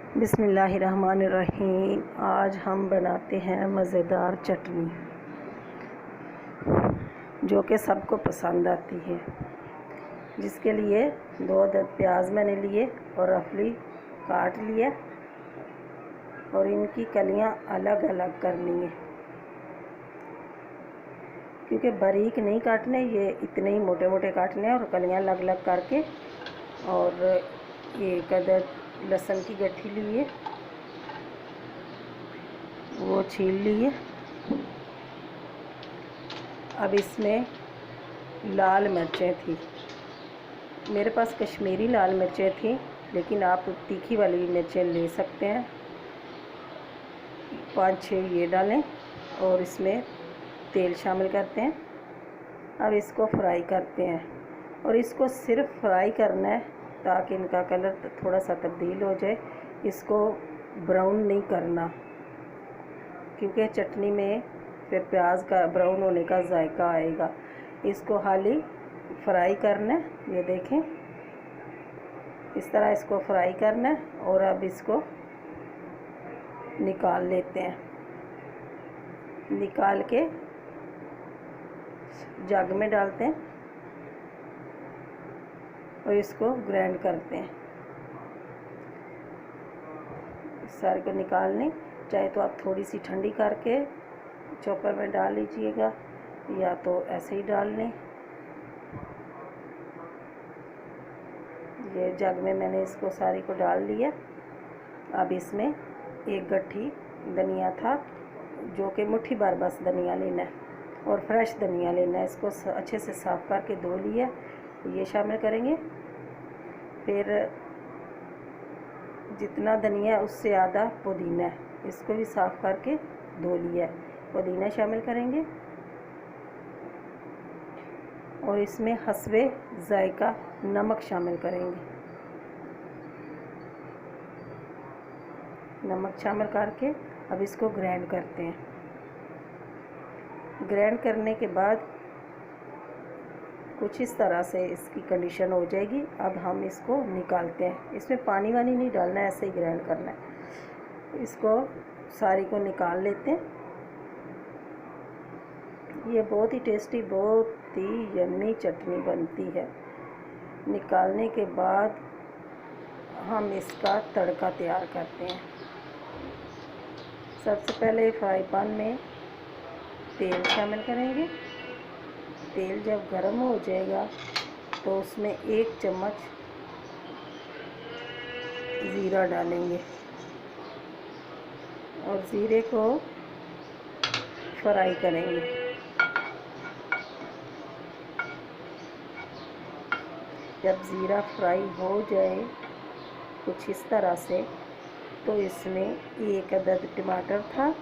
बिस्मिल्लाहिर्रहमानिर्रहीम। आज हम बनाते हैं मज़ेदार चटनी जो कि सबको पसंद आती है। जिसके लिए 2 अदद प्याज मैंने लिए और रफली काट लिया और इनकी कलियां अलग अलग करनी है, क्योंकि बारीक नहीं काटने, ये इतने ही मोटे मोटे काटने हैं। और कलियां अलग अलग करके और एक अदद लहसुन की गट्ठी लिए, वो छील लिए। अब इसमें लाल मिर्चें थी, मेरे पास कश्मीरी लाल मिर्चें थी, लेकिन आप तीखी वाली भी मिर्चें ले सकते हैं। 5-6 ये डालें और इसमें तेल शामिल करते हैं। अब इसको फ्राई करते हैं और इसको सिर्फ फ्राई करना है ताकि इनका कलर थोड़ा सा तब्दील हो जाए। इसको ब्राउन नहीं करना, क्योंकि चटनी में फिर प्याज का ब्राउन होने का जायका आएगा। इसको हाली फ्राई करना है, ये देखें इस तरह इसको फ्राई करना है। और अब इसको निकाल लेते हैं, निकाल के जग में डालते हैं और इसको ग्राइंड करते हैं। सारे को निकाल लें, चाहे तो आप थोड़ी सी ठंडी करके चॉपर में डाल लीजिएगा या तो ऐसे ही डाल लें। ये जग में मैंने इसको सारी को डाल लिया। अब इसमें एक गट्ठी धनिया था, जो कि मुट्ठी भर बस धनिया लेना है और फ्रेश धनिया लेना है। इसको अच्छे से साफ़ करके धो लिया, ये शामिल करेंगे। फिर जितना धनिया है उससे आधा पुदीना है, इसको भी साफ़ करके धो लिया है, पुदीना शामिल करेंगे। और इसमें हस्बे जायका नमक शामिल करेंगे। नमक शामिल करके अब इसको ग्राइंड करते हैं। ग्राइंड करने के बाद कुछ इस तरह से इसकी कंडीशन हो जाएगी। अब हम इसको निकालते हैं, इसमें पानी वानी नहीं डालना है, ऐसे ही ग्राइंड करना है। इसको सारी को निकाल लेते हैं। ये बहुत ही टेस्टी, बहुत ही यम्मी चटनी बनती है। निकालने के बाद हम इसका तड़का तैयार करते हैं। सबसे पहले फ्राई पैन में तेल शामिल करेंगे। तेल जब गर्म हो जाएगा तो उसमें 1 चम्मच ज़ीरा डालेंगे और ज़ीरे को फ्राई करेंगे। जब ज़ीरा फ्राई हो जाए कुछ इस तरह से, तो इसमें 1 अदद टमाटर था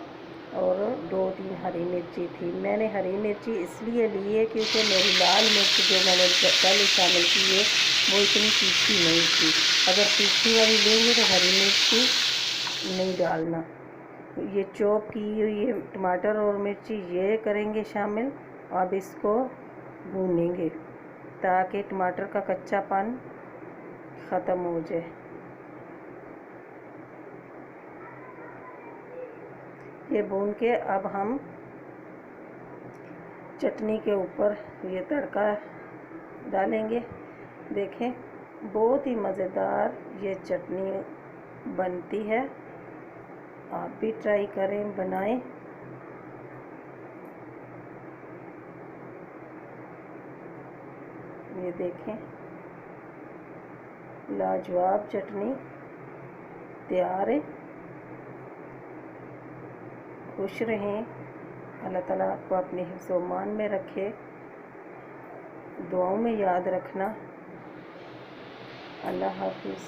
और 2-3 हरी मिर्ची थी। मैंने हरी मिर्ची इसलिए ली है क्योंकि मेरी लाल मिर्च जो मैंने पहले शामिल की है वो इतनी तीखी नहीं थी। अगर तीखी वाली लेंगे तो हरी मिर्ची नहीं डालना। ये चॉप की हुई ये टमाटर और मिर्ची ये करेंगे शामिल। अब इसको भूनेंगे ताकि टमाटर का कच्चापन ख़त्म हो जाए। ये भून के अब हम चटनी के ऊपर ये तड़का डालेंगे। देखें बहुत ही मज़ेदार ये चटनी बनती है, आप भी ट्राई करें, बनाएं। ये देखें लाजवाब चटनी तैयार है। खुश रहें, अल्लाह ताला आपको अपने हिफ्ज़ व मान में रखे। दुआओं में याद रखना। अल्लाह हाफ़िज़।